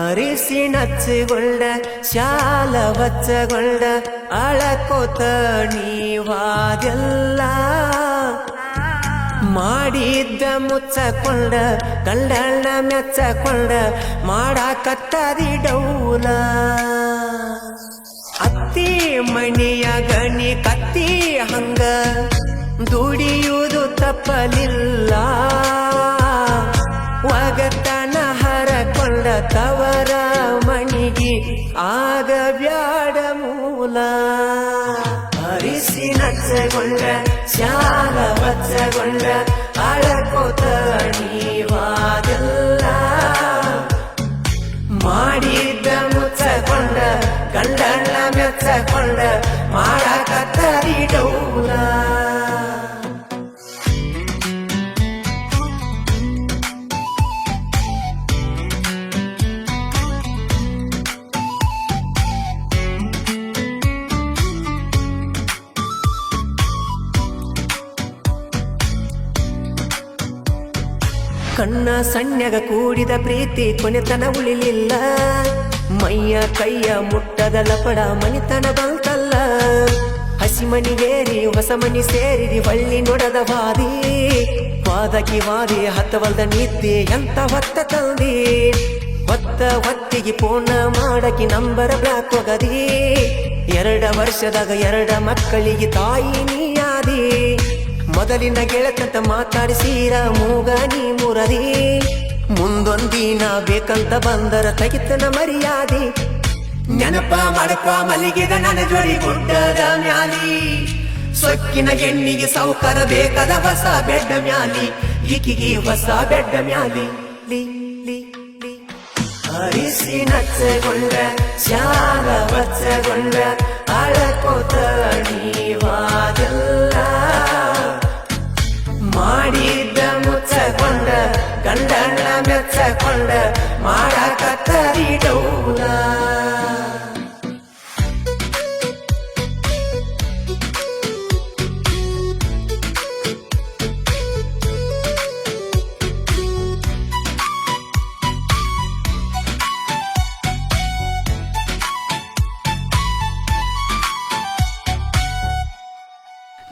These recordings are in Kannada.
ಅರಿಸಿನಚ್ಚುಗೊಂಡ ಶಾಲ ವಚ್ಚಗೊಂಡ ಅಳಕೋತ ನೀವಾದೆಲ್ಲ ಮಾಡಿದ್ದ ಮುಚ್ಚಕೊಂಡ ಗಂಡಣ್ಣ ಮೆಚ್ಚಕೊಂಡ ಮಾಡಾಕತ್ತದಿ ಡೌಲ ಅತ್ತಿ ಮಣಿಯ ಗಣಿ ಕತ್ತಿ ಹಂಗ ದುಡಿಯುವುದು ತಪ್ಪಲಿಲ್ಲ ಒಗತನ ಹರಕೊಂಡ ತವರ ಮಣಿಗಿ ಆಗ ಬ್ಯಾಡ ಮೂಲ ಅರಿಸಿ ನಚ್ಚಗೊಂಡ ಶಾಲ ಬಚ್ಚಗೊಂಡ ಅಳಕೋತ ನೀವಾದೆಲ್ಲ ಮಾಡಿದ್ದ ಮುಚ್ಚಕೊಂಡ ಗಂಡಣ್ಣ ಮೆಚ್ಚಕೊಂಡ ಮಾಡಾಕತ್ತರಿ ಡೌಲ ಕಣ್ಣ ಸಣ್ಯಗ ಕೂಡಿದ ಪ್ರೀತಿ ಕೊನೆತನ ಉಳಿಲಿಲ್ಲ ಮೈಯ ಕೈಯ ಮುಟ್ಟದ ಲಪಡ ಮನಿತನ ಬಂತಲ್ಲ ಹಸಿ ಮನಿಗೇರಿ ಹೊಸ ಮನಿ ಸೇರಿದಿ ಬಳ್ಳಿ ನೋಡದ ವಾದಿ ವಾದಕಿ ವಾದಿ ಹತ್ತವಲ್ದ ನಿದ್ದೆ ಎಂತ ಹೊತ್ತ ತಂದಿ ಹೊತ್ತಿಗೆ ಪೂರ್ಣ ಮಾಡಕಿ ನಂಬರ ಬ್ಲಾಕ್ ಹೋಗದಿ 2 ವರ್ಷದಾಗ 2 ಮಕ್ಕಳಿಗೆ ತಾಯಿ ನೀಯಾದಿ ಮೊದಲಿನ ಗೆಳತಂತ ಮಾತಾಡಿಸೀರ ಮೂಗ ನೀ ಮುರದಿ ಮುಂದೊಂದಿನ ಬೇಕಂತ ಬಂದರ ತಗಿತನ ಮರ್ಯಾದಿ ನೆನಪ ಮಾಡಪ ಮಲಿಗಿದ ನನ್ನ ಜೋಡಿ ಗುಡ್ಡದ ಮ್ಯಾಲಿ ಸೊಕ್ಕಿನ ಹೆಣ್ಣಿಗೆ ಸೌಕರ ಬೇಕಾದ ಹೊಸ ಬೆಡ್ಡ ಮ್ಯಾಲಿ ಈಕಿಗೆ ಹೊಸ ಬೆಡ್ಡ ಮ್ಯಾಲಿ ಅರಿಸಿ ನಚ್ಚಗೊಂಡ ಶಾಲ ಬಚ್ಚಗೊಂಡ ಅಳಕೋತ ನೀವಾದೆಲ್ಲ ಮಾಡಿದ್ದ ಮುಚ್ಚಕೊಂಡ ಗಂಡಣ್ಣ ಮೆಚ್ಚಕೊಂಡ ಮಾಡಾಕತ್ತರಿ ಡೌಲ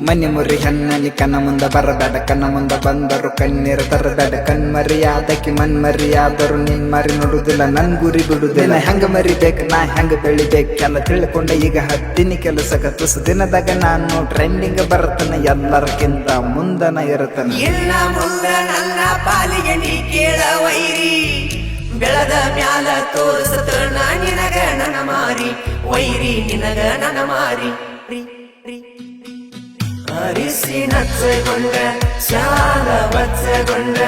ಮನಿ ಮುರಿ ಹಣ್ಣಲಿ ಕಣ್ಣ ಮುಂದ ಬರಬೇಡ ಕಣ್ಣ ಮುಂದ ಬಂದರು ಕಣ್ಣೀರು ತರಬೇಡ ಕಣ್ಮರಿಯಾದಕಿ ಮನ್ಮರಿಯಾದರು ನಿನ್ ಮರಿ ನೋಡುದಿಲ್ಲ ನನ್ ಗುರಿ ಬಿಡುದಿಲ್ಲ ಹೆಂಗ ಮರಿಬೇಕು ನಾ ಹೆಂಗ ಬೆಳಿಬೇಕು ಎಲ್ಲ ತಿಳ್ಕೊಂಡ ಈಗ ಹತ್ತಿನಿ ಕೆಲಸಕ್ಕ ತುಸು ದಿನದಾಗ ನಾನು ಟ್ರೆಂಡಿಂಗ್ ಬರ್ತನ ಎಲ್ಲರಕ್ಕಿಂತ ಮುಂದನ ಇರತನ ಇಲ್ಲ ಮುಂದ ನನ್ನ ಪಾಲಿಗೆ ನೀ ಕೇಳ ವೈರಿ ಬೆಳದ ಮ್ಯಾಲ ತೋರಿಸತ ನಿನಗ ನನ್ನ ಮಾರಿ ವೈರಿ ನಿನಗ ನನ್ನ ಮಾರಿ ಅರಿಸಿ ನಚ್ಚಗೊಂಡ ಶಾಲ ಬಚ್ಚಗೊಂಡ